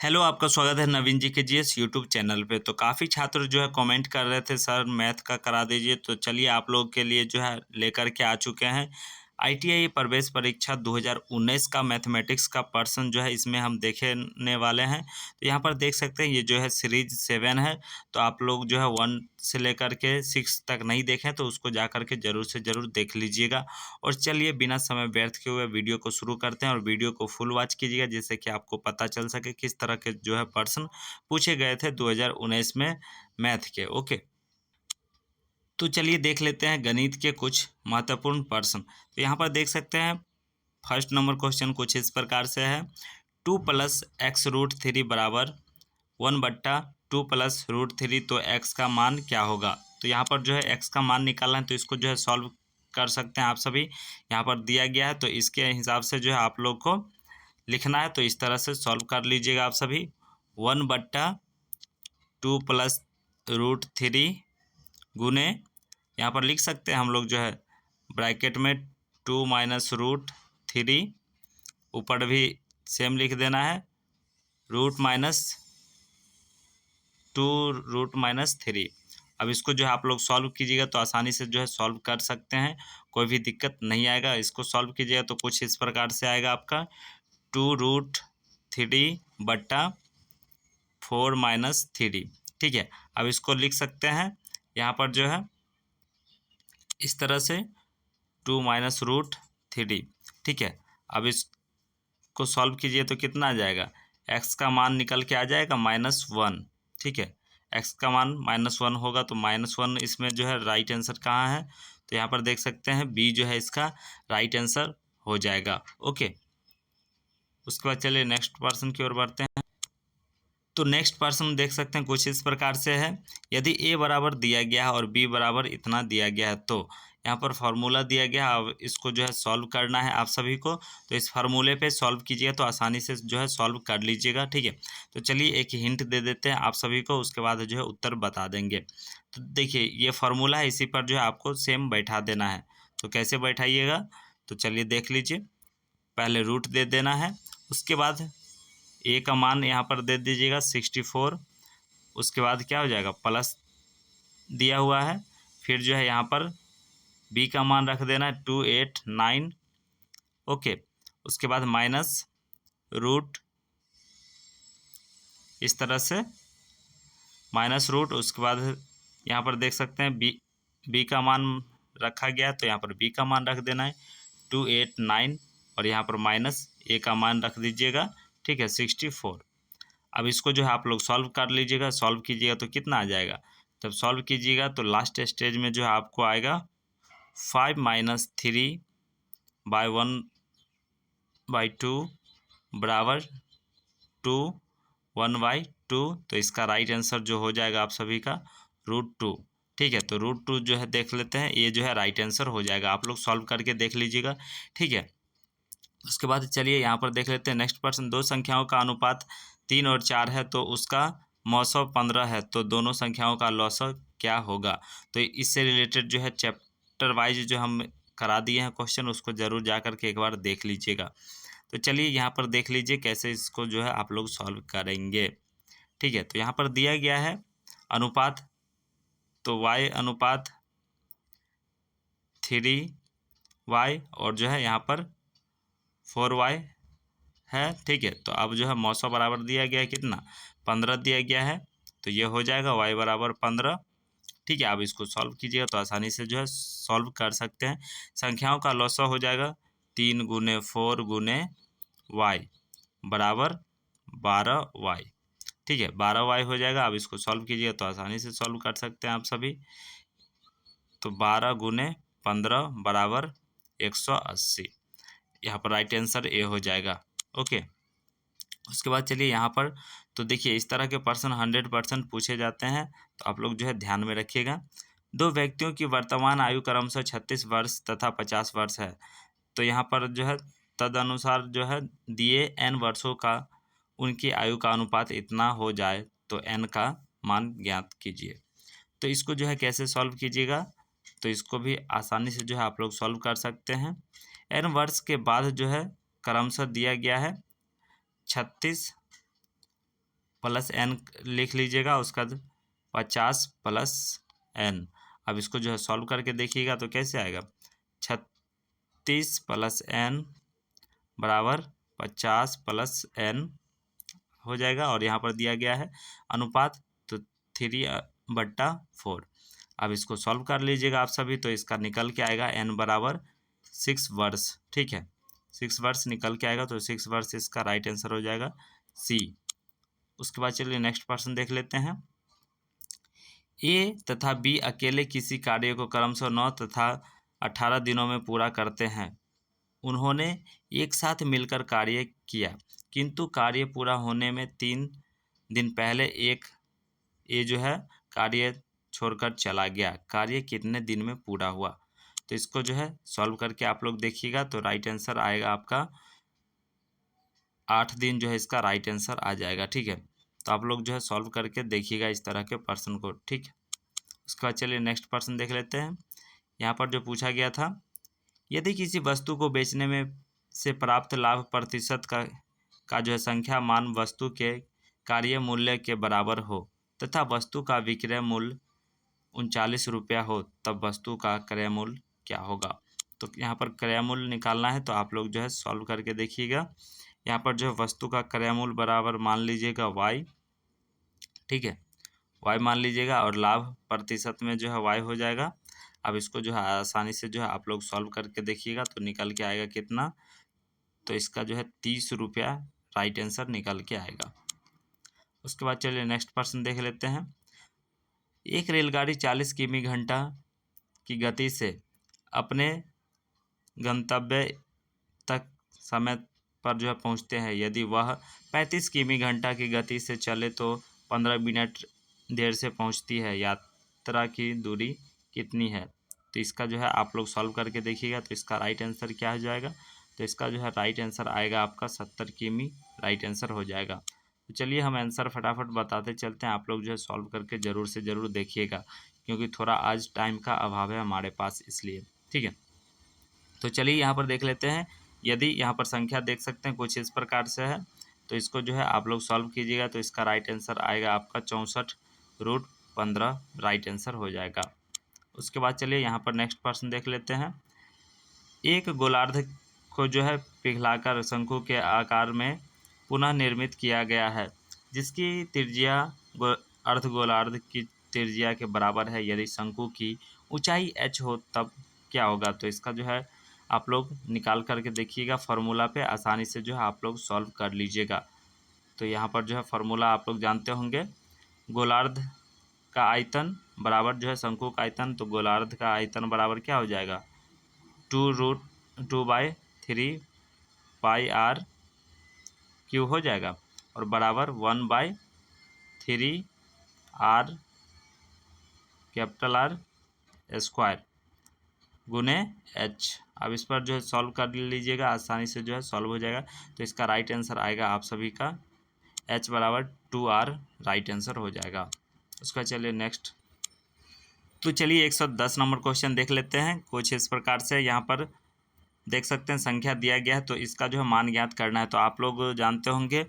Hello, आपका स्वागत है नवीन जी के जीएस यूट्यूब चैनल पे। तो काफ़ी छात्र जो है कमेंट कर रहे थे सर मैथ का करा दीजिए, तो चलिए आप लोग के लिए जो है लेकर के आ चुके हैं आईटीआई प्रवेश परीक्षा 2019 का मैथमेटिक्स का पर्सन जो है इसमें हम देखने वाले हैं। तो यहाँ पर देख सकते हैं ये जो है सीरीज 7 है। तो आप लोग जो है 1 से लेकर के 6 तक नहीं देखें तो उसको जा कर के ज़रूर से ज़रूर देख लीजिएगा। और चलिए बिना समय व्यर्थ किए हुए वीडियो को शुरू करते हैं और वीडियो को फुल वॉच कीजिएगा जिससे कि आपको पता चल सके किस तरह के जो है प्रश्न पूछे गए थे 2019 में मैथ के। ओके, तो चलिए देख लेते हैं गणित के कुछ महत्वपूर्ण प्रश्न। तो यहाँ पर देख सकते हैं फर्स्ट नंबर क्वेश्चन कुछ इस प्रकार से है। 2+x√3 बराबर 1/2+√3, तो x का मान क्या होगा। तो यहाँ पर जो है x का मान निकालना है तो इसको जो है सॉल्व कर सकते हैं आप सभी। यहाँ पर दिया गया है तो इसके हिसाब से जो है आप लोग को लिखना है, तो इस तरह से सॉल्व कर लीजिएगा आप सभी। 1/2+√3 गुने, यहाँ पर लिख सकते हैं हम लोग जो है ब्रैकेट में 2 - √3, ऊपर भी सेम लिख देना है √2√-3। अब इसको जो है आप लोग सॉल्व कीजिएगा तो आसानी से जो है सॉल्व कर सकते हैं, कोई भी दिक्कत नहीं आएगा। इसको सॉल्व कीजिएगा तो कुछ इस प्रकार से आएगा आपका 2√3/4-3। ठीक है, अब इसको लिख सकते हैं यहाँ पर जो है इस तरह से 2 - √3। ठीक है, अब इसको सॉल्व कीजिए तो कितना आ जाएगा, x का मान निकल के आ जाएगा -1। ठीक है, x का मान -1 होगा तो -1 इसमें जो है राइट आंसर कहाँ है, तो यहाँ पर देख सकते हैं बी जो है इसका राइट आंसर हो जाएगा। ओके, उसके बाद चलिए नेक्स्ट पर्सन की ओर बढ़ते हैं। तो नेक्स्ट पर्सन देख सकते हैं कुछ इस प्रकार से है। यदि a बराबर दिया गया है और b बराबर इतना दिया गया है तो यहाँ पर फार्मूला दिया गया है। अब इसको जो है सॉल्व करना है आप सभी को, तो इस फार्मूले पे सॉल्व कीजिएगा तो आसानी से जो है सॉल्व कर लीजिएगा। ठीक है, तो चलिए एक हिंट दे देते हैं आप सभी को, उसके बाद जो है उत्तर बता देंगे। तो देखिए ये फार्मूला है, इसी पर जो है आपको सेम बैठा देना है। तो कैसे बैठाइएगा, तो चलिए देख लीजिए। पहले रूट दे देना है, उसके बाद ए का मान यहाँ पर दे दीजिएगा 64। उसके बाद क्या हो जाएगा, प्लस दिया हुआ है, फिर जो है यहाँ पर बी का मान रख देना है 289। ओके, उसके बाद माइनस रूट, इस तरह से माइनस रूट। उसके बाद यहाँ पर देख सकते हैं बी का मान रखा गया तो यहाँ पर बी का मान रख देना है 289 और यहाँ पर माइनस ए का मान रख दीजिएगा। ठीक है, 64। अब इसको जो है आप लोग सॉल्व कर लीजिएगा। सॉल्व कीजिएगा तो कितना आ जाएगा, जब सॉल्व कीजिएगा तो लास्ट स्टेज में जो है आपको आएगा 5 - 3/1/2 बराबर 2 1/2। तो इसका राइट आंसर जो हो जाएगा आप सभी का √2। ठीक है, तो √2 जो है देख लेते हैं, ये जो है राइट आंसर हो जाएगा। आप लोग सॉल्व करके देख लीजिएगा। ठीक है, उसके बाद चलिए यहाँ पर देख लेते हैं नेक्स्ट पर्सन। दो संख्याओं का अनुपात 3 और 4 है तो उसका मौसव 15 है, तो दोनों संख्याओं का लौसव क्या होगा। तो इससे रिलेटेड जो है चैप्टर वाइज जो हम करा दिए हैं क्वेश्चन, उसको ज़रूर जा कर के एक बार देख लीजिएगा। तो चलिए यहाँ पर देख लीजिए कैसे इसको जो है आप लोग सॉल्व करेंगे। ठीक है, तो यहाँ पर दिया गया है अनुपात, तो y/3y और जो है यहाँ पर 4y है। ठीक है, तो अब जो है मौसम बराबर दिया गया है कितना, 15 दिया गया है, तो ये हो जाएगा y बराबर 15। ठीक है, आप इसको सॉल्व कीजिएगा तो आसानी से जो है सॉल्व कर सकते हैं। संख्याओं का लौसव हो जाएगा 3 × 4 × y बराबर 12y। ठीक है, 12y हो जाएगा। अब इसको सॉल्व कीजिएगा तो आसानी से सॉल्व कर सकते हैं आप सभी। तो 12 × 15 बराबर 180। यहाँ पर राइट आंसर ए हो जाएगा। ओके, उसके बाद चलिए यहाँ पर तो देखिए इस तरह के प्रश्न 100% पूछे जाते हैं, तो आप लोग जो है ध्यान में रखिएगा। दो व्यक्तियों की वर्तमान आयु क्रमशः 36 वर्ष तथा 50 वर्ष है, तो यहाँ पर जो है तदनुसार जो है दिए n वर्षों का उनकी आयु का अनुपात इतना हो जाए तो n का मान ज्ञात कीजिए। तो इसको जो है कैसे सॉल्व कीजिएगा, तो इसको भी आसानी से जो है आप लोग सॉल्व कर सकते हैं। n वर्ष के बाद जो है क्रमशः दिया गया है 36 प्लस एन लिख लीजिएगा, उसका 50 प्लस एन। अब इसको जो है सॉल्व करके देखिएगा तो कैसे आएगा, 36 प्लस एन बराबर 50 प्लस एन हो जाएगा। और यहाँ पर दिया गया है अनुपात तो 3/4। अब इसको सॉल्व कर लीजिएगा आप सभी, तो इसका निकल के आएगा एन बराबर 6 वर्ष। ठीक है, 6 वर्ष निकल के आएगा, तो 6 वर्ष इसका राइट आंसर हो जाएगा सी। उसके बाद चलिए नेक्स्ट प्रश्न देख लेते हैं। ए तथा बी अकेले किसी कार्य को क्रमशः 9 तथा 18 दिनों में पूरा करते हैं। उन्होंने एक साथ मिलकर कार्य किया, किंतु कार्य पूरा होने में 3 दिन पहले एक ये जो है कार्य छोड़कर चला गया। कार्य कितने दिन में पूरा हुआ? तो इसको जो है सॉल्व करके आप लोग देखिएगा, तो राइट आंसर आएगा आपका 8 दिन जो है इसका राइट आंसर आ जाएगा। ठीक है, तो आप लोग जो है सॉल्व करके देखिएगा इस तरह के प्रश्न को। ठीक है, उसके बाद चलिए नेक्स्ट प्रश्न देख लेते हैं। यहाँ पर जो पूछा गया था, यदि किसी वस्तु को बेचने में से प्राप्त लाभ प्रतिशत का जो है संख्या मान वस्तु के कार्य मूल्य के बराबर हो तथा वस्तु का विक्रय मूल्य 39 रुपया हो, तब वस्तु का क्रय मूल्य क्या होगा? तो यहाँ पर क्रय मूल्य निकालना है, तो आप लोग जो है सॉल्व करके देखिएगा। यहाँ पर जो है वस्तु का क्रय मूल्य बराबर मान लीजिएगा y। ठीक है, y मान लीजिएगा, और लाभ प्रतिशत में जो है y हो जाएगा। अब इसको जो है आसानी से जो है आप लोग सॉल्व करके देखिएगा, तो निकल के आएगा कितना, तो इसका जो है 30 रुपया राइट आंसर निकल के आएगा। उसके बाद चलिए नेक्स्ट प्रश्न देख लेते हैं। एक रेलगाड़ी 40 किमी घंटा की गति से अपने गंतव्य तक समय पर जो है पहुंचते हैं। यदि वह 35 किमी घंटा की गति से चले तो 15 मिनट देर से पहुंचती है। यात्रा की दूरी कितनी है? तो इसका जो है आप लोग सॉल्व करके देखिएगा, तो इसका राइट आंसर क्या हो जाएगा? तो इसका जो है राइट आंसर आएगा आपका 70 किमी राइट आंसर हो जाएगा। तो चलिए हम आंसर फटाफट बताते चलते हैं, आप लोग जो है सॉल्व करके ज़रूर से ज़रूर देखिएगा, क्योंकि थोड़ा आज टाइम का अभाव है हमारे पास, इसलिए। ठीक है, तो चलिए यहाँ पर देख लेते हैं। यदि यहाँ पर संख्या देख सकते हैं कुछ इस प्रकार से है, तो इसको जो है आप लोग सॉल्व कीजिएगा, तो इसका राइट आंसर आएगा आपका 64√15 राइट आंसर हो जाएगा। उसके बाद चलिए यहाँ पर नेक्स्ट प्रश्न देख लेते हैं। एक गोलार्ध को जो है पिघलाकर शंकु के आकार में पुनः निर्मित किया गया है, जिसकी त्रिज्या अर्धगोलार्ध की त्रिज्या के बराबर है। यदि शंकु की ऊंचाई h हो तब क्या होगा? तो इसका जो है आप लोग निकाल करके देखिएगा, फार्मूला पे आसानी से जो है आप लोग सॉल्व कर लीजिएगा। तो यहाँ पर जो है फार्मूला आप लोग जानते होंगे, गोलार्ध का आयतन बराबर जो है शंकु का आयतन, तो गोलार्ध का आयतन बराबर क्या हो जाएगा, 2√2/3 पाई r क्यू हो जाएगा, और बराबर 1/3 r कैपिटल R स्क्वायर गुने h। अब इस पर जो है सॉल्व कर लीजिएगा, आसानी से जो है सॉल्व हो जाएगा। तो इसका राइट आंसर आएगा आप सभी का h बराबर 2r राइट आंसर हो जाएगा। उसका चलिए नेक्स्ट, तो चलिए 110 नंबर क्वेश्चन देख लेते हैं। कुछ इस प्रकार से यहाँ पर देख सकते हैं संख्या दिया गया है, तो इसका जो है मान ज्ञात करना है। तो आप लोग जानते होंगे,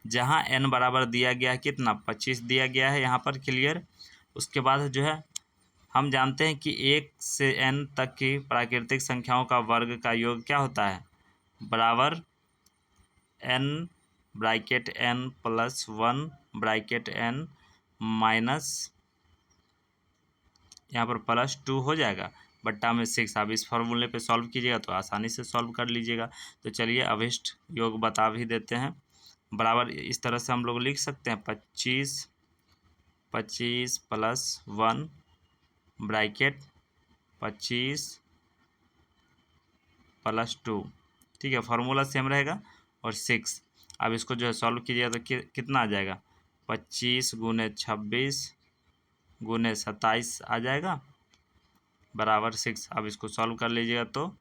जहाँ n बराबर दिया गया है कितना, 25 दिया गया है यहाँ पर, क्लियर। उसके बाद जो है हम जानते हैं कि 1 से n तक की प्राकृतिक संख्याओं का वर्ग का योग क्या होता है, बराबर n bracket n plus 1 bracket n minus यहाँ पर +2 हो जाएगा बट्टा में 6। अब इस फॉर्मूले पे सॉल्व कीजिएगा तो आसानी से सॉल्व कर लीजिएगा। तो चलिए अभिष्ट योग बता भी देते हैं। बराबर इस तरह से हम लोग लिख सकते हैं, 25 प्लस 1 ब्रैकेट 25 प्लस 2। ठीक है, फार्मूला सेम रहेगा, और 6। अब इसको जो है सॉल्व कीजिएगा तो कितना आ जाएगा, 25 गुने 26 गुने 27 आ जाएगा, बराबर 6। अब इसको सॉल्व कर लीजिएगा तो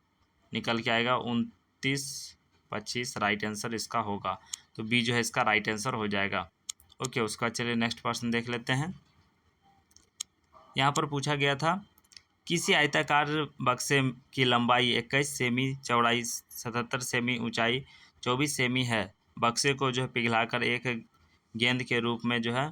निकल के आएगा 29/25 राइट आंसर इसका होगा। तो बी जो है इसका राइट आंसर हो जाएगा। ओके, उसका चलिए नेक्स्ट प्रश्न देख लेते हैं। यहाँ पर पूछा गया था, किसी आयताकार बक्से की लंबाई 21 सेमी, चौड़ाई 77 सेमी, ऊंचाई 24 सेमी है। बक्से को जो है पिघलाकर एक गेंद के रूप में जो है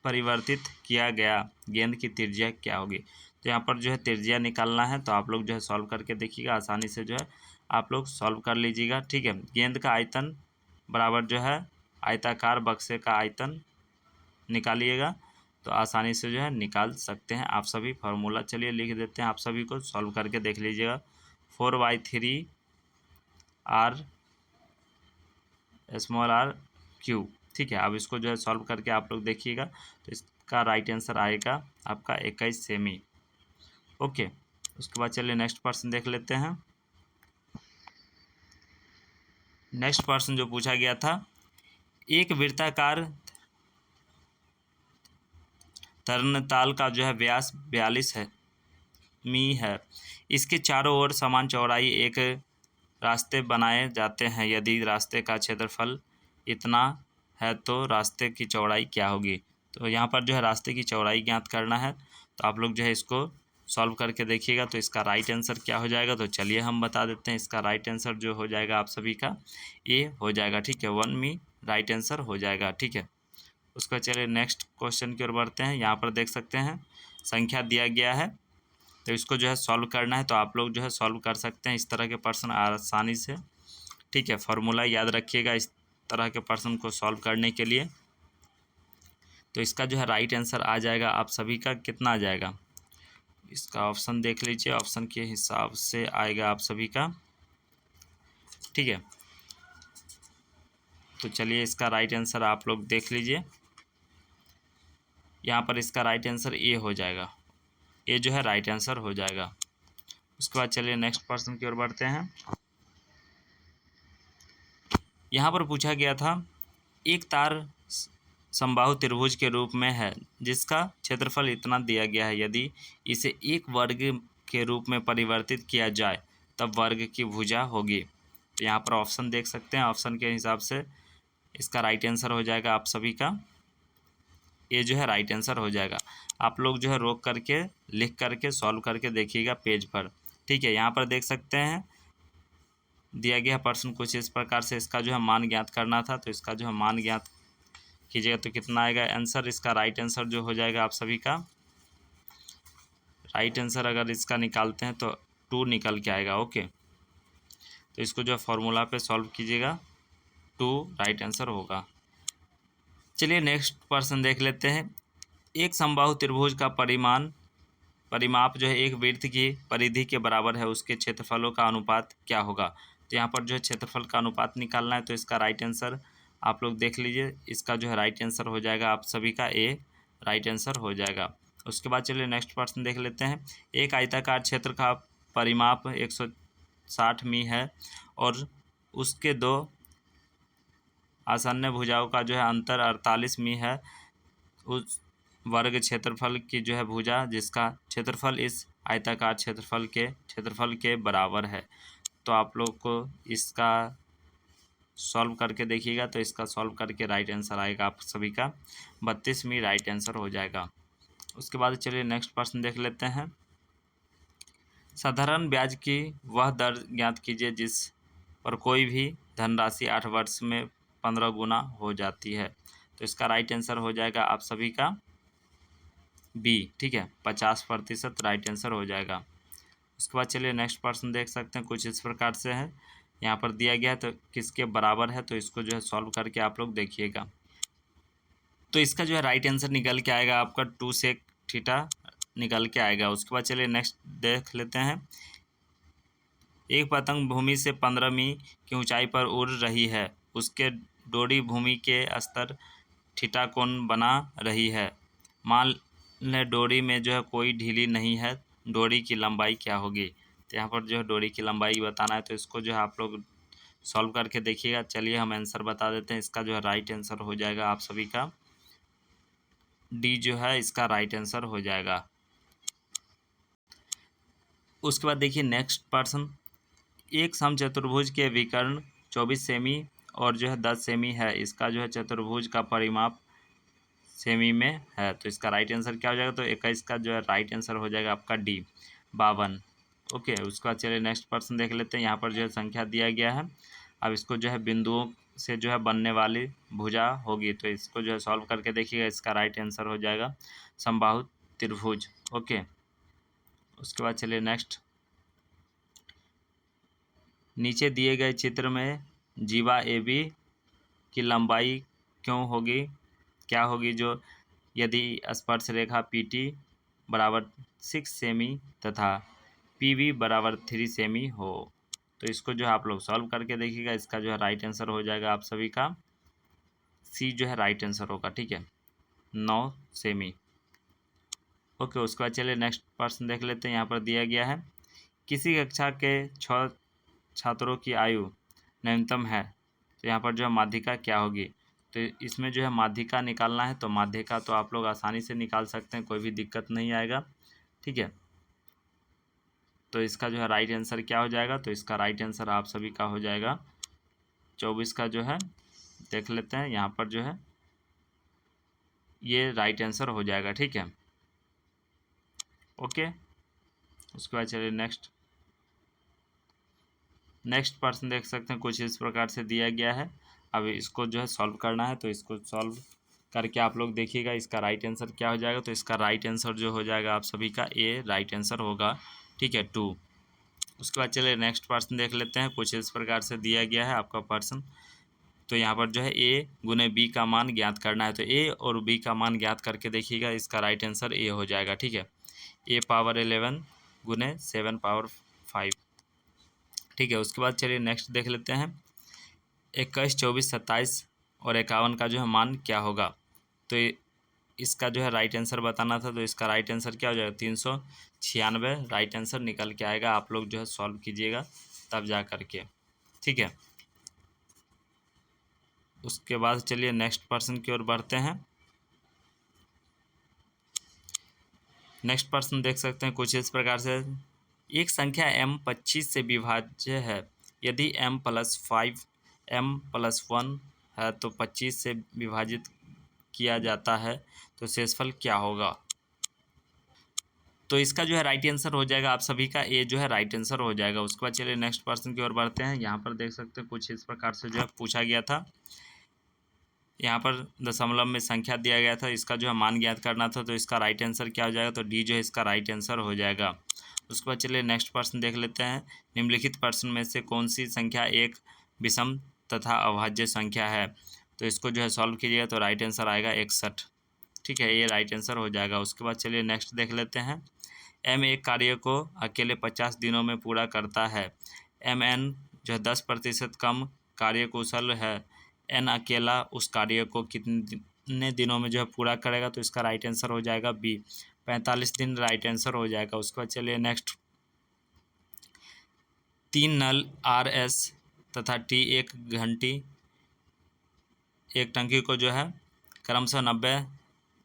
परिवर्तित किया गया, गेंद की त्रिज्या क्या होगी। तो यहाँ पर जो है त्रिज्या निकालना है, तो आप लोग जो है सॉल्व करके देखिएगा, आसानी से जो है आप लोग सॉल्व कर लीजिएगा। ठीक है, गेंद का आयतन बराबर जो है आयताकार बक्से का आयतन निकालिएगा, तो आसानी से जो है निकाल सकते हैं आप सभी। फार्मूला चलिए लिख देते हैं, आप सभी को सॉल्व करके देख लीजिएगा। 4/3 r स्मॉल r क्यूब। ठीक है, अब इसको जो है सॉल्व करके आप लोग देखिएगा, तो इसका राइट आंसर आएगा आपका 21 सेमी। ओके, उसके बाद चलिए नेक्स्ट प्रश्न देख लेते हैं। नेक्स्ट प्रश्न जो पूछा गया था, एक वृत्ताकार तरणताल का जो है व्यास 42 है मी है। इसके चारों ओर समान चौड़ाई एक रास्ते बनाए जाते हैं। यदि रास्ते का क्षेत्रफल इतना है तो रास्ते की चौड़ाई क्या होगी। तो यहाँ पर जो है रास्ते की चौड़ाई ज्ञात करना है, तो आप लोग जो है इसको सॉल्व करके देखिएगा, तो इसका राइट आंसर क्या हो जाएगा। तो चलिए हम बता देते हैं, इसका राइट आंसर जो हो जाएगा आप सभी का ए हो जाएगा। ठीक है, 1 मी राइट आंसर हो जाएगा। ठीक है, उसका चलिए नेक्स्ट क्वेश्चन की ओर बढ़ते हैं। यहाँ पर देख सकते हैं संख्या दिया गया है, तो इसको जो है सॉल्व करना है, तो आप लोग जो है सॉल्व कर सकते हैं इस तरह के प्रश्न आसानी से। ठीक है, फार्मूला याद रखिएगा इस तरह के प्रश्न को सॉल्व करने के लिए। तो इसका जो है राइट आंसर आ जाएगा आप सभी का, कितना आ जाएगा, इसका ऑप्शन देख लीजिए, ऑप्शन के हिसाब से आएगा आप सभी का। ठीक है, तो चलिए इसका राइट आंसर आप लोग देख लीजिए, यहाँ पर इसका राइट आंसर ए हो जाएगा, ए जो है राइट आंसर हो जाएगा। उसके बाद चलिए नेक्स्ट प्रश्न की ओर बढ़ते हैं। यहाँ पर पूछा गया था, एक तार समबाहु त्रिभुज के रूप में है जिसका क्षेत्रफल इतना दिया गया है। यदि इसे एक वर्ग के रूप में परिवर्तित किया जाए तब वर्ग की भुजा होगी। तो यहाँ पर ऑप्शन देख सकते हैं, ऑप्शन के हिसाब से इसका राइट आंसर हो जाएगा आप सभी का, ये जो है राइट आंसर हो जाएगा। आप लोग जो है रोक करके लिख करके सॉल्व करके देखिएगा पेज पर। ठीक है, यहाँ पर देख सकते हैं दिया गया प्रश्न कुछ इस प्रकार से, इसका जो है मान ज्ञात करना था, तो इसका जो है मान ज्ञात कीजिएगा तो कितना आएगा आंसर। इसका राइट आंसर जो हो जाएगा आप सभी का, राइट आंसर अगर इसका निकालते हैं तो 2 निकल के आएगा। ओके, तो इसको जो फॉर्मूला पे सॉल्व कीजिएगा, 2 राइट आंसर होगा। चलिए नेक्स्ट प्रश्न देख लेते हैं। एक समबाहु त्रिभुज का परिमाप जो है एक वृत्त की परिधि के बराबर है, उसके क्षेत्रफलों का अनुपात क्या होगा। तो यहाँ पर जो है क्षेत्रफल का अनुपात निकालना है, तो इसका राइट आंसर आप लोग देख लीजिए, इसका जो है राइट आंसर हो जाएगा आप सभी का ए राइट आंसर हो जाएगा। उसके बाद चलिए नेक्स्ट प्रश्न देख लेते हैं। एक आयताकार क्षेत्र का परिमाप 160 मी है और उसके दो आसन्न भुजाओं का जो है अंतर 48 मी है। उस वर्ग क्षेत्रफल की जो है भुजा जिसका क्षेत्रफल इस आयताकार क्षेत्रफल के बराबर है। तो आप लोग को इसका सॉल्व करके देखिएगा, तो इसका सॉल्व करके राइट आंसर आएगा आप सभी का 32 मी राइट आंसर हो जाएगा। उसके बाद चलिए नेक्स्ट प्रश्न देख लेते हैं। साधारण ब्याज की वह दर ज्ञात कीजिए जिस पर कोई भी धनराशि 8 वर्ष में 15 गुना हो जाती है। तो इसका राइट आंसर हो जाएगा आप सभी का बी। ठीक है, 50% राइट आंसर हो जाएगा। उसके बाद चलिए नेक्स्ट प्रश्न देख सकते हैं, कुछ इस प्रकार से है, यहाँ पर दिया गया है तो किसके बराबर है, तो इसको जो है सॉल्व करके आप लोग देखिएगा। तो इसका जो है राइट आंसर निकल के आएगा आपका 2 sec थीटा निकल के आएगा। उसके बाद चलिए नेक्स्ट देख लेते हैं। एक पतंग भूमि से 15 मी की ऊंचाई पर उड़ रही है, उसके डोरी भूमि के स्तर थीटा कोण बना रही है। मान लें डोरी में जो है कोई ढीली नहीं है, डोरी की लंबाई क्या होगी। तो यहाँ पर जो है डोरी की लंबाई बताना है, तो इसको जो है आप लोग सॉल्व करके देखिएगा। चलिए हम आंसर बता देते हैं, इसका जो है राइट आंसर हो जाएगा आप सभी का डी जो है इसका राइट आंसर हो जाएगा। उसके बाद देखिए नेक्स्ट प्रश्न। एक समचतुर्भुज के विकर्ण 24 सेमी और जो है 10 सेमी है, इसका जो है चतुर्भुज का परिमाप सेमी में है, तो इसका राइट आंसर क्या हो जाएगा। तो 21 का जो है राइट आंसर हो जाएगा आपका डी 52। ओके, उसके बाद चलिए नेक्स्ट प्रश्न देख लेते हैं। यहाँ पर जो है संख्या दिया गया है, अब इसको जो है बिंदुओं से जो है बनने वाली भुजा होगी। तो इसको जो है सॉल्व करके देखिएगा, इसका राइट आंसर हो जाएगा समबाहु त्रिभुज। ओके, उसके बाद चलिए नेक्स्ट। नीचे दिए गए चित्र में जीवा ए बी की लंबाई क्यों होगी, क्या होगी, जो यदि स्पर्श रेखा पी टी बराबर 6 सेमी तथा पी बी बराबर 3 सेमी हो। तो इसको जो है आप लोग सॉल्व करके देखिएगा, इसका जो है राइट आंसर हो जाएगा आप सभी का सी जो है राइट आंसर होगा। ठीक है, 9 सेमी। ओके, उसके बाद चलिए नेक्स्ट प्रश्न देख लेते हैं। यहाँ पर दिया गया है किसी कक्षा के 6 छात्रों की आयु न्यूनतम है, तो यहाँ पर जो है माध्यिका क्या होगी। तो इसमें जो है माध्यिका निकालना है, तो माध्यिका तो आप लोग आसानी से निकाल सकते हैं, कोई भी दिक्कत नहीं आएगा। ठीक है, तो इसका जो है राइट आंसर क्या हो जाएगा, तो इसका राइट आंसर आप सभी का हो जाएगा 24 का जो है देख लेते हैं। यहाँ पर जो है ये राइट आंसर हो जाएगा। ठीक है, ओके, उसके बाद चलिए नेक्स्ट प्रश्न देख सकते हैं, कुछ इस प्रकार से दिया गया है। अब इसको जो है सॉल्व करना है, तो इसको सॉल्व करके आप लोग देखिएगा इसका राइट आंसर क्या हो जाएगा। तो इसका राइट आंसर जो हो जाएगा आप सभी का ए राइट आंसर होगा। ठीक है, 2। उसके बाद चलिए नेक्स्ट प्रश्न देख लेते हैं, कुछ इस प्रकार से दिया गया है आपका प्रश्न। तो यहाँ पर जो है ए गुने बी का मान ज्ञात करना है, तो ए और बी का मान ज्ञात करके देखिएगा, इसका राइट आंसर ए हो जाएगा। ठीक है, ए पावर 11 गुने 7 पावर 5। ठीक है, उसके बाद चलिए नेक्स्ट देख लेते हैं 21, 24, 27 और 51 का जो है मान क्या होगा। तो इसका जो है राइट आंसर बताना था, तो इसका राइट आंसर क्या हो जाएगा 396 राइट आंसर निकल के आएगा। आप लोग जो है सॉल्व कीजिएगा तब जा करके। ठीक है, उसके बाद चलिए नेक्स्ट प्रश्न की ओर बढ़ते हैं। नेक्स्ट प्रश्न देख सकते हैं कुछ इस प्रकार से, एक संख्या m 25 से विभाज्य है, यदि m + 5 m + 1 है तो 25 से विभाजित किया जाता है, तो शेषफल क्या होगा। तो इसका जो है राइट आंसर हो जाएगा आप सभी का ए जो है राइट आंसर हो जाएगा। उसके बाद चलिए नेक्स्ट प्रश्न की ओर बढ़ते हैं। यहाँ पर देख सकते हैं कुछ इस प्रकार से जो है पूछा गया था, यहाँ पर दशमलव में संख्या दिया गया था, इसका जो है मान ज्ञात करना था, तो इसका राइट आंसर क्या हो जाएगा, तो डी जो है इसका राइट आंसर हो जाएगा। उसके बाद चलिए नेक्स्ट प्रश्न देख लेते हैं, निम्नलिखित प्रश्न में से कौन सी संख्या एक विषम तथा अभाज्य संख्या है। तो इसको जो है सॉल्व कीजिएगा, तो राइट आंसर आएगा 61। ठीक है, ये राइट आंसर हो जाएगा। उसके बाद चलिए नेक्स्ट देख लेते हैं, एम एक कार्य को अकेले 50 दिनों में पूरा करता है, एम एन जो है 10% कम कार्यकुशल है, एन अकेला उस कार्य को कितने दिनों में जो है पूरा करेगा। तो इसका राइट आंसर हो जाएगा बी 45 दिन राइट आंसर हो जाएगा। उसके बाद चलिए नेक्स्ट, 3 नल आर एस तथा टी एक घंटी एक टंकी को जो है क्रमशः 90,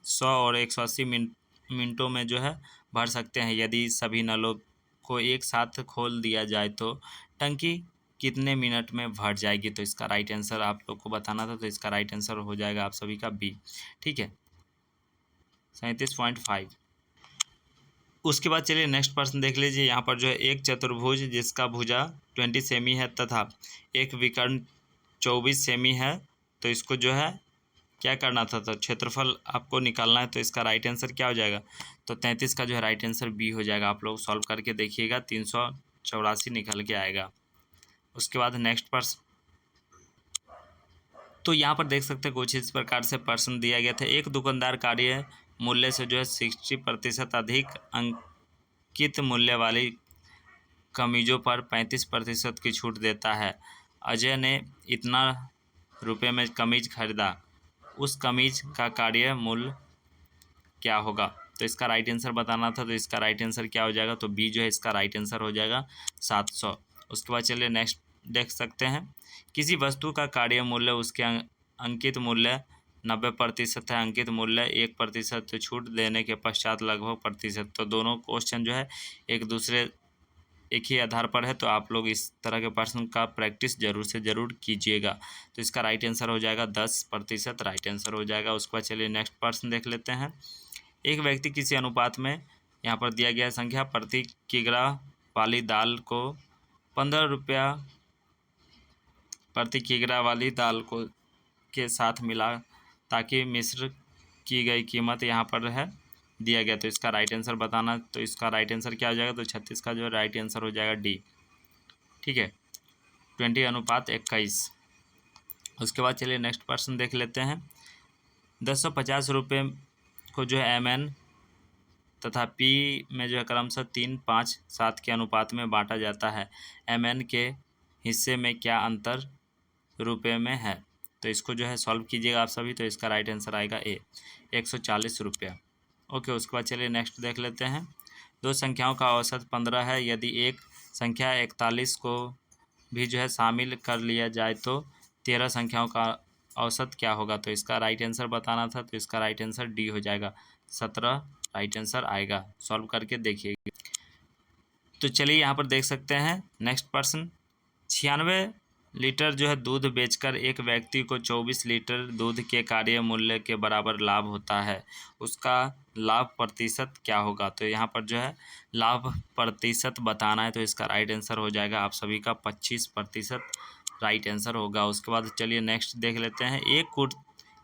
100 और 180 मिनटों में जो है भर सकते हैं। यदि सभी नलों को एक साथ खोल दिया जाए तो टंकी कितने मिनट में भर जाएगी। तो इसका राइट आंसर आप लोग को बताना था, तो इसका राइट आंसर हो जाएगा आप सभी का बी। ठीक है, 37.5। उसके बाद चलिए नेक्स्ट प्रश्न देख लीजिए। यहाँ पर जो है एक चतुर्भुज जिसका भुजा 20 सेमी है तथा एक विकर्ण 24 सेमी है, तो इसको जो है क्या करना था, तो क्षेत्रफल आपको निकालना है। तो इसका राइट आंसर क्या हो जाएगा, तो 33 का जो है राइट आंसर बी हो जाएगा। आप लोग सॉल्व करके देखिएगा, 384 निकल के आएगा। उसके बाद नेक्स्ट प्रश्न, तो यहाँ पर देख सकते हैं कुछ इस प्रकार से प्रश्न दिया गया था, एक दुकानदार कार्य मूल्य से जो है 60% अधिक अंकित मूल्य वाली कमीजों पर 35% की छूट देता है। अजय ने इतना रुपये में कमीज खरीदा, उस कमीज का कार्य मूल्य क्या होगा। तो इसका राइट आंसर बताना था, तो इसका राइट आंसर क्या हो जाएगा, तो बी जो है इसका राइट आंसर हो जाएगा 700। उसके बाद चलिए नेक्स्ट देख सकते हैं, किसी वस्तु का कार्य मूल्य उसके अंकित मूल्य 90% है, अंकित मूल्य 1% छूट देने के पश्चात लगभग प्रतिशत। तो दोनों क्वेश्चन जो है एक दूसरे एक ही आधार पर है, तो आप लोग इस तरह के प्रश्न का प्रैक्टिस जरूर से ज़रूर कीजिएगा। तो इसका राइट आंसर हो जाएगा 10% राइट आंसर हो जाएगा। उसके बाद चलिए नेक्स्ट प्रश्न देख लेते हैं, एक व्यक्ति किसी अनुपात में यहाँ पर दिया गया संख्या प्रति किग्रा वाली दाल को 15 रुपया प्रति किग्रा वाली दाल को के साथ मिला ताकि मिश्र की गई कीमत यहाँ पर है दिया गया। तो इसका राइट आंसर बताना, तो इसका राइट आंसर क्या हो जाएगा, तो 36 का जो है राइट आंसर हो जाएगा डी। ठीक है, 20:21। उसके बाद चलिए नेक्स्ट प्रश्न देख लेते हैं। 1050 रुपये को जो है MN तथा P में जो है क्रमशः 3, 5, 7 के अनुपात में बांटा जाता है। MN के हिस्से में क्या अंतर रुपये में है। तो इसको जो है सॉल्व कीजिएगा आप सभी। तो इसका राइट आंसर आएगा ए, 140 रुपया। ओके, उसके बाद चलिए नेक्स्ट देख लेते हैं। दो संख्याओं का औसत 15 है। यदि एक संख्या 41 को भी जो है शामिल कर लिया जाए तो 13 संख्याओं का औसत क्या होगा। तो इसका राइट आंसर बताना था। तो इसका राइट आंसर डी हो जाएगा, 17 राइट आंसर आएगा। सॉल्व करके देखिएगा। तो चलिए यहाँ पर देख सकते हैं नेक्स्ट प्रश्न। 96 लीटर जो है दूध बेचकर एक व्यक्ति को 24 लीटर दूध के कार्य मूल्य के बराबर लाभ होता है, उसका लाभ प्रतिशत क्या होगा। तो यहाँ पर जो है लाभ प्रतिशत बताना है। तो इसका राइट आंसर हो जाएगा आप सभी का 25% राइट आंसर होगा। उसके बाद चलिए नेक्स्ट देख लेते हैं।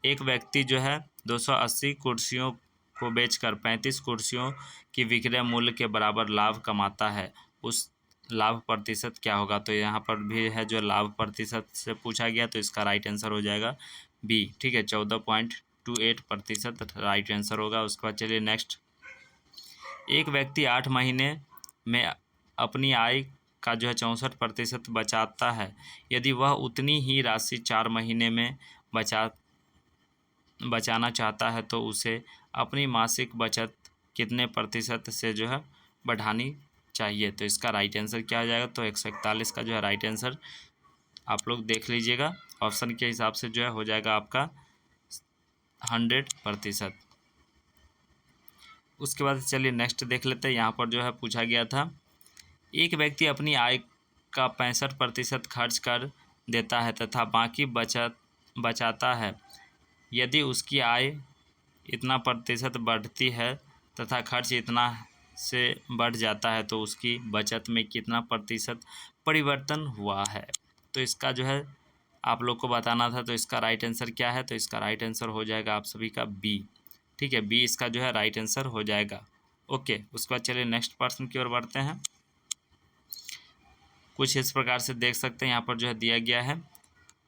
एक व्यक्ति जो है 280 कुर्सियों को बेचकर 35 कुर्सियों की विक्रय मूल्य के बराबर लाभ कमाता है, उस लाभ प्रतिशत क्या होगा। तो यहाँ पर भी है जो लाभ प्रतिशत से पूछा गया। तो इसका राइट आंसर हो जाएगा बी। ठीक है, 14.28% राइट आंसर होगा। उसके बाद चलिए नेक्स्ट। एक व्यक्ति 8 महीने में अपनी आय का जो है 64% बचाता है। यदि वह उतनी ही राशि 4 महीने में बचाना चाहता है तो उसे अपनी मासिक बचत कितने प्रतिशत से जो है बढ़ानी चाहिए। तो इसका राइट आंसर क्या हो जाएगा। तो 141 का जो है राइट आंसर आप लोग देख लीजिएगा। ऑप्शन के हिसाब से जो है हो जाएगा आपका 100%। उसके बाद चलिए नेक्स्ट देख लेते हैं। यहाँ पर जो है पूछा गया था, एक व्यक्ति अपनी आय का 65% खर्च कर देता है तथा बाकी बचाता है। यदि उसकी आय इतना प्रतिशत बढ़ती है तथा खर्च इतना से बढ़ जाता है तो उसकी बचत में कितना प्रतिशत परिवर्तन हुआ है। तो इसका जो है आप लोग को बताना था। तो इसका राइट आंसर क्या है। तो इसका राइट आंसर हो जाएगा आप सभी का बी। ठीक है, बी इसका जो है राइट आंसर हो जाएगा। ओके, उसके बाद चलिए नेक्स्ट प्रश्न की ओर बढ़ते हैं। कुछ इस प्रकार से देख सकते हैं। यहाँ पर जो है दिया गया है,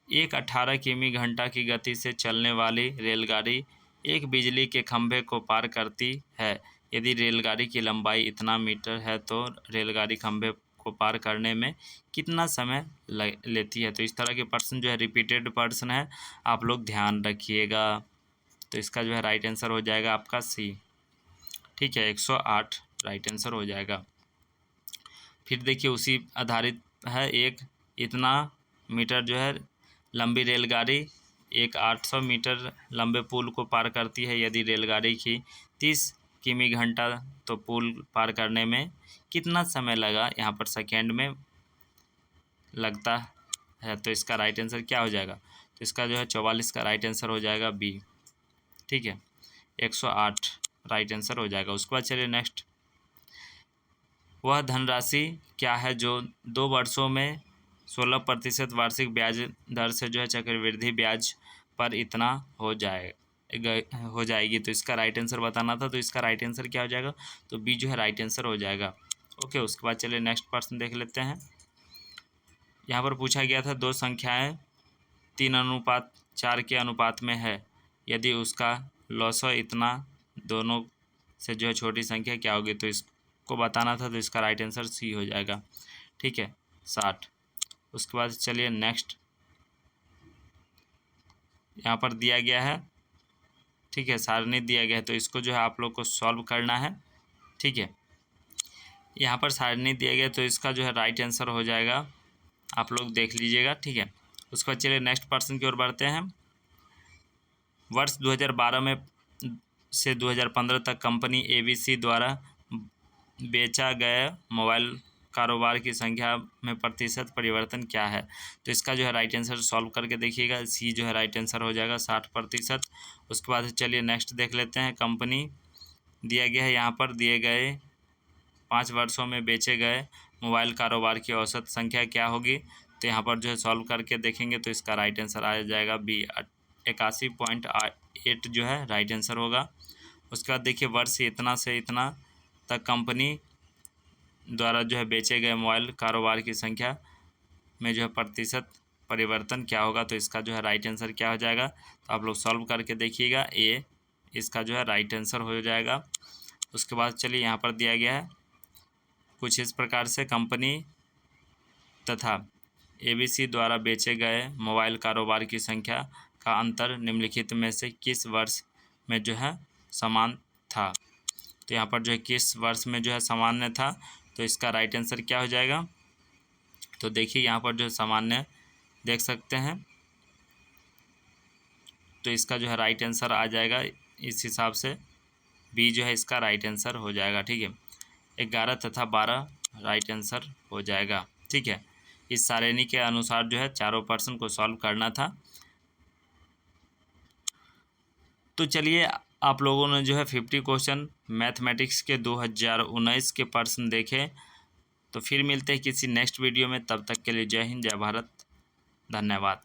एक 18 किमी घंटा की गति से चलने वाली रेलगाड़ी एक बिजली के खंभे को पार करती है। यदि रेलगाड़ी की लंबाई इतना मीटर है तो रेलगाड़ी खंभे को पार करने में कितना समय लेती है। तो इस तरह के प्रश्न जो है रिपीटेड प्रश्न है, आप लोग ध्यान रखिएगा। तो इसका जो है राइट आंसर हो जाएगा आपका सी। ठीक है, 108 राइट आंसर हो जाएगा। फिर देखिए उसी आधारित है, एक इतना मीटर जो है लंबी रेलगाड़ी एक 800 मीटर लंबे पुल को पार करती है। यदि रेलगाड़ी की 30 किमी घंटा तो पुल पार करने में कितना समय लगा, यहाँ पर सेकेंड में लगता है। तो इसका राइट आंसर क्या हो जाएगा। तो इसका जो है 44 का राइट आंसर हो जाएगा बी। ठीक है, 108 राइट आंसर हो जाएगा। उसके बाद चलिए नेक्स्ट। वह धनराशि क्या है जो 2 वर्षों में 16% वार्षिक ब्याज दर से जो है चक्रवृद्धि ब्याज पर इतना हो जाएगी। तो इसका राइट आंसर बताना था। तो इसका राइट आंसर क्या हो जाएगा। तो बी जो है राइट आंसर हो जाएगा। ओके, उसके बाद चलिए नेक्स्ट प्रश्न देख लेते हैं। यहाँ पर पूछा गया था, दो संख्याएं 3:4 के अनुपात में है। यदि उसका लॉसो इतना दोनों से जो है छोटी संख्या क्या होगी। तो इसको बताना था। तो इसका राइट आंसर सी हो जाएगा। ठीक है, 60। उसके बाद चलिए नेक्स्ट। यहाँ पर दिया गया है, ठीक है, सारणी दिया गया है। तो इसको जो है आप लोग को सॉल्व करना है। ठीक है, यहाँ पर सारणी दिया गया तो इसका जो है राइट आंसर हो जाएगा, आप लोग देख लीजिएगा। ठीक है, उसके बाद चलिए नेक्स्ट प्रश्न की ओर बढ़ते हैं। वर्ष 2012 में से 2015 तक कंपनी ABC द्वारा बेचा गया मोबाइल कारोबार की संख्या में प्रतिशत परिवर्तन क्या है। तो इसका जो है राइट आंसर सॉल्व करके देखिएगा। सी जो है राइट आंसर हो जाएगा 60%। उसके बाद चलिए नेक्स्ट देख लेते हैं। कंपनी दिया गया है, यहाँ पर दिए गए 5 वर्षों में बेचे गए मोबाइल कारोबार की औसत संख्या क्या होगी। तो यहाँ पर जो है सॉल्व करके देखेंगे तो इसका राइट आंसर आ जाएगा बी, 81.8 जो है राइट आंसर होगा। उसके बाद देखिए वर्ष इतना से इतना तक कंपनी द्वारा जो है बेचे गए मोबाइल कारोबार की संख्या में जो है प्रतिशत परिवर्तन क्या होगा, तो इसका जो है राइट आंसर क्या हो जाएगा, तो आप लोग सॉल्व करके देखिएगा, ए इसका जो है राइट आंसर हो जाएगा। उसके बाद चलिए यहाँ पर दिया गया है कुछ इस प्रकार से, कंपनी तथा एबीसी द्वारा बेचे गए मोबाइल कारोबार की संख्या का अंतर निम्नलिखित में से किस वर्ष में जो है समान था। तो यहाँ पर जो है किस वर्ष में जो है सामान्य था, तो इसका राइट आंसर क्या हो जाएगा, तो देखिए यहाँ पर जो है सामान्य देख सकते हैं, तो इसका जो है राइट आंसर आ जाएगा इस हिसाब से, बी जो है इसका राइट आंसर हो जाएगा। ठीक है, 11 तथा 12 राइट आंसर हो जाएगा। ठीक है, इस सारणी के अनुसार जो है चारों प्रश्न को सॉल्व करना था। तो चलिए आप लोगों ने जो है 50 क्वेश्चन मैथमेटिक्स के 2019 के प्रश्न देखे। तो फिर मिलते हैं किसी नेक्स्ट वीडियो में, तब तक के लिए जय हिंद, जय भारत, धन्यवाद।